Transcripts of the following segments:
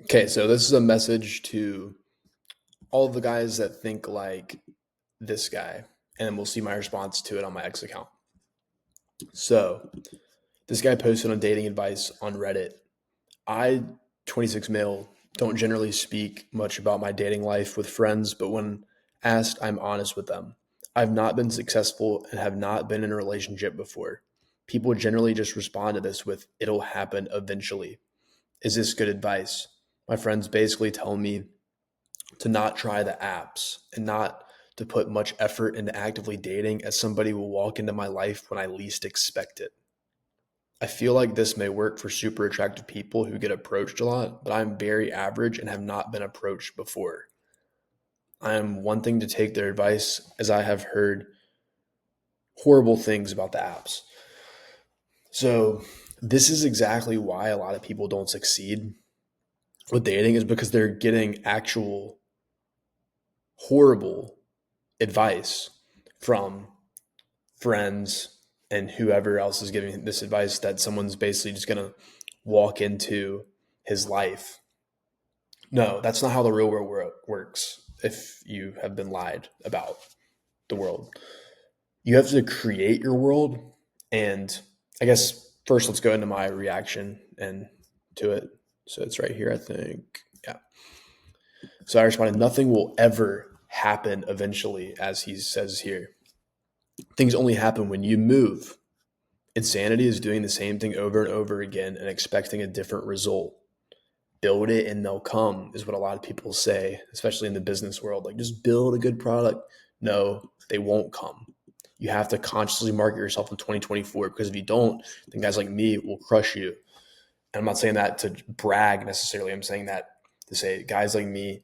Okay, so this is a message to all the guys that think like this guy, and then we'll see my response to it on my X account. So, this guy posted on dating advice on Reddit. I, 26 male, don't generally speak much about my dating life with friends, but when asked, I'm honest with them. I've not been successful and have not been in a relationship before. People generally just respond to this with, it'll happen eventually. Is this good advice? My friends basically tell me to not try the apps and not to put much effort into actively dating as somebody will walk into my life when I least expect it. I feel like this may work for super attractive people who get approached a lot, but I'm very average and have not been approached before. I am wanting to take their advice as I have heard horrible things about the apps. So, this is exactly why a lot of people don't succeed with dating is because they're getting actual horrible advice from friends and whoever else is giving this advice that someone's basically just going to walk into his life. No, that's not how the real world works. If you have been lied about the world, you have to create your world. And I guess first, let's go into my reaction and to it. So it's right here, I think. Yeah. So I responded, nothing will ever happen eventually, as he says here. Things only happen when you move. Insanity is doing the same thing over and over again and expecting a different result. Build it and they'll come, is what a lot of people say, especially in the business world. Like, just build a good product. No, they won't come. You have to consciously market yourself in 2024 because if you don't, then guys like me will crush you. And I'm not saying that to brag necessarily. I'm saying that to say guys like me,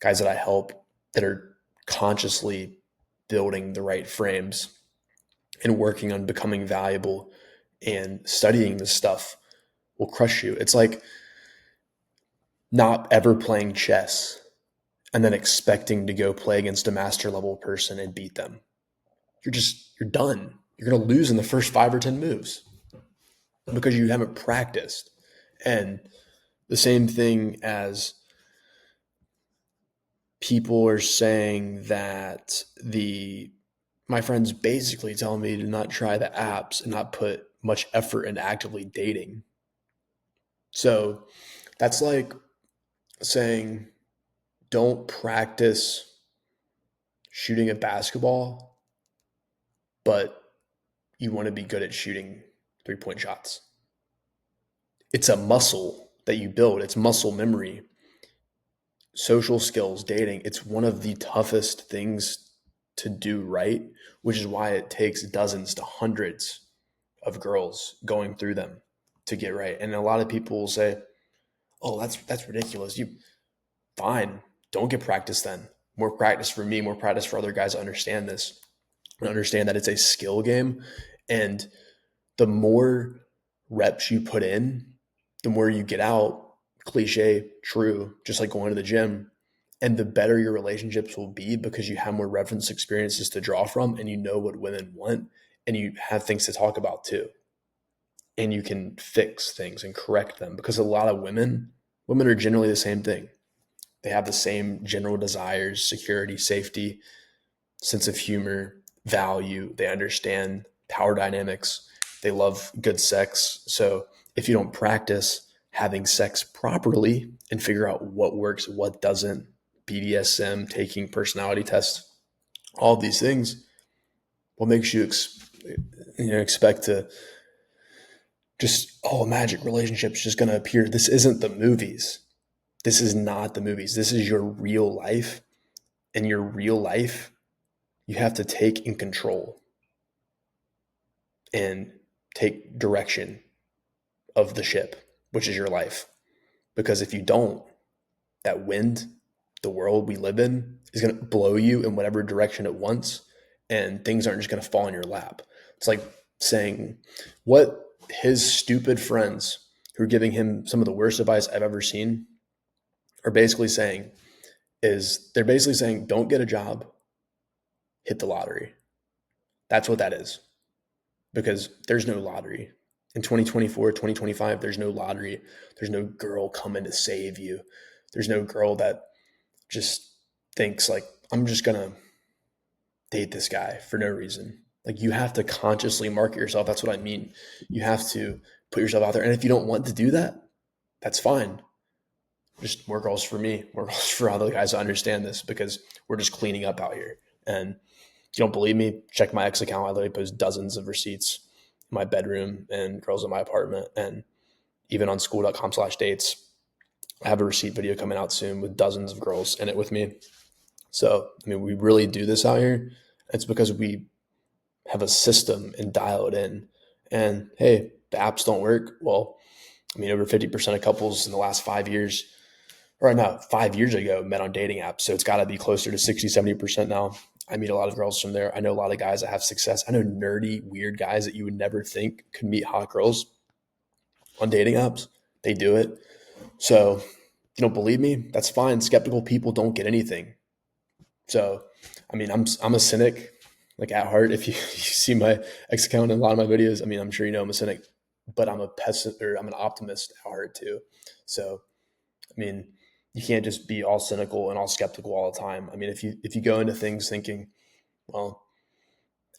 guys that I help that are consciously building the right frames and working on becoming valuable and studying this stuff will crush you. It's like not ever playing chess and then expecting to go play against a master level person and beat them. You're done. You're going to lose in the first 5 or 10 moves because you haven't practiced. And the same thing as people are saying that the my friends basically tell me to not try the apps and not put much effort into actively dating. So that's like saying don't practice shooting a basketball, but you want to be good at shooting 3 point shots. It's a muscle that you build, it's muscle memory. Social skills, dating, it's one of the toughest things to do right, which is why it takes dozens to hundreds of girls going through them to get right. And a lot of people will say, "Oh, that's ridiculous. You fine, don't get practice then. More practice for me, more practice for other guys to understand this and understand that it's a skill game. And the more reps you put in, the more you get out. Cliche, true, just like going to the gym. And the better your relationships will be because you have more reference experiences to draw from and you know what women want and you have things to talk about too. And you can fix things and correct them because a lot of women are generally the same thing. They have the same general desires, security, safety, sense of humor, value. They understand power dynamics. They love good sex. So if you don't practice having sex properly and figure out what works, what doesn't, BDSM, taking personality tests, all these things, what makes you expect to just, oh, a magic relationship's just going to appear. This isn't the movies. This is not the movies. This is your real life. And your real life, you have to take in control and take direction of the ship, which is your life. Because if you don't, that wind, the world we live in, is going to blow you in whatever direction it wants, and things aren't just going to fall in your lap. It's like saying what his stupid friends who are giving him some of the worst advice I've ever seen are basically saying is they're basically saying, don't get a job, hit the lottery. That's what that is because there's no lottery. In 2024, 2025, there's no lottery. There's no girl coming to save you. There's no girl that just thinks like, I'm just going to date this guy for no reason. Like you have to consciously market yourself. That's what I mean. You have to put yourself out there. And if you don't want to do that, that's fine. Just more girls for me, more girls for other guys to understand this because we're just cleaning up out here. And if you don't believe me, check my ex account. I literally post dozens of receipts in my bedroom and girls in my apartment. And even on school.com/dates, I have a receipt video coming out soon with dozens of girls in it with me. So, I mean, we really do this out here. It's because we have a system and dial it in. And hey, the apps don't work. Well, I mean, over 50% of couples in the last 5 years, or no, 5 years ago, met on dating apps. So it's got to be closer to 60, 70% now. I meet a lot of girls from there. I know a lot of guys that have success. I know nerdy, weird guys that you would never think could meet hot girls on dating apps. They do it. So if you don't believe me, that's fine. Skeptical people don't get anything. So, I mean, I'm a cynic, like at heart. If you, you see my ex account in a lot of my videos, I mean, I'm sure you know I'm a cynic, but I'm a pessimist or I'm an optimist at heart too. So, I mean, you can't just be all cynical and all skeptical all the time. I mean, if you go into things thinking, well,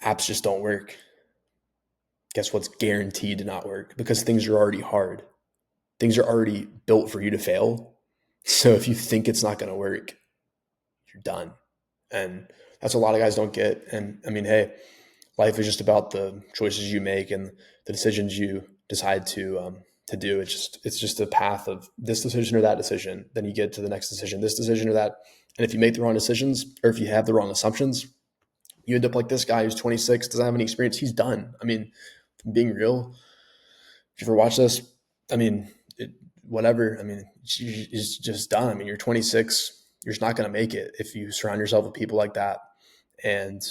apps just don't work, guess what's guaranteed to not work because things are already hard. Things are already built for you to fail. So if you think it's not going to work, you're done. And that's what a lot of guys don't get. And I mean, hey, life is just about the choices you make and the decisions you decide to do. It's just a path of this decision or that decision. Then you get to the next decision, this decision or that. And if you make the wrong decisions or if you have the wrong assumptions, you end up like this guy who's 26, doesn't have any experience. He's done. I mean, being real, if you ever watch this, I mean, whatever. I mean, it's just done. I mean, you're 26. You're just not going to make it if you surround yourself with people like that. And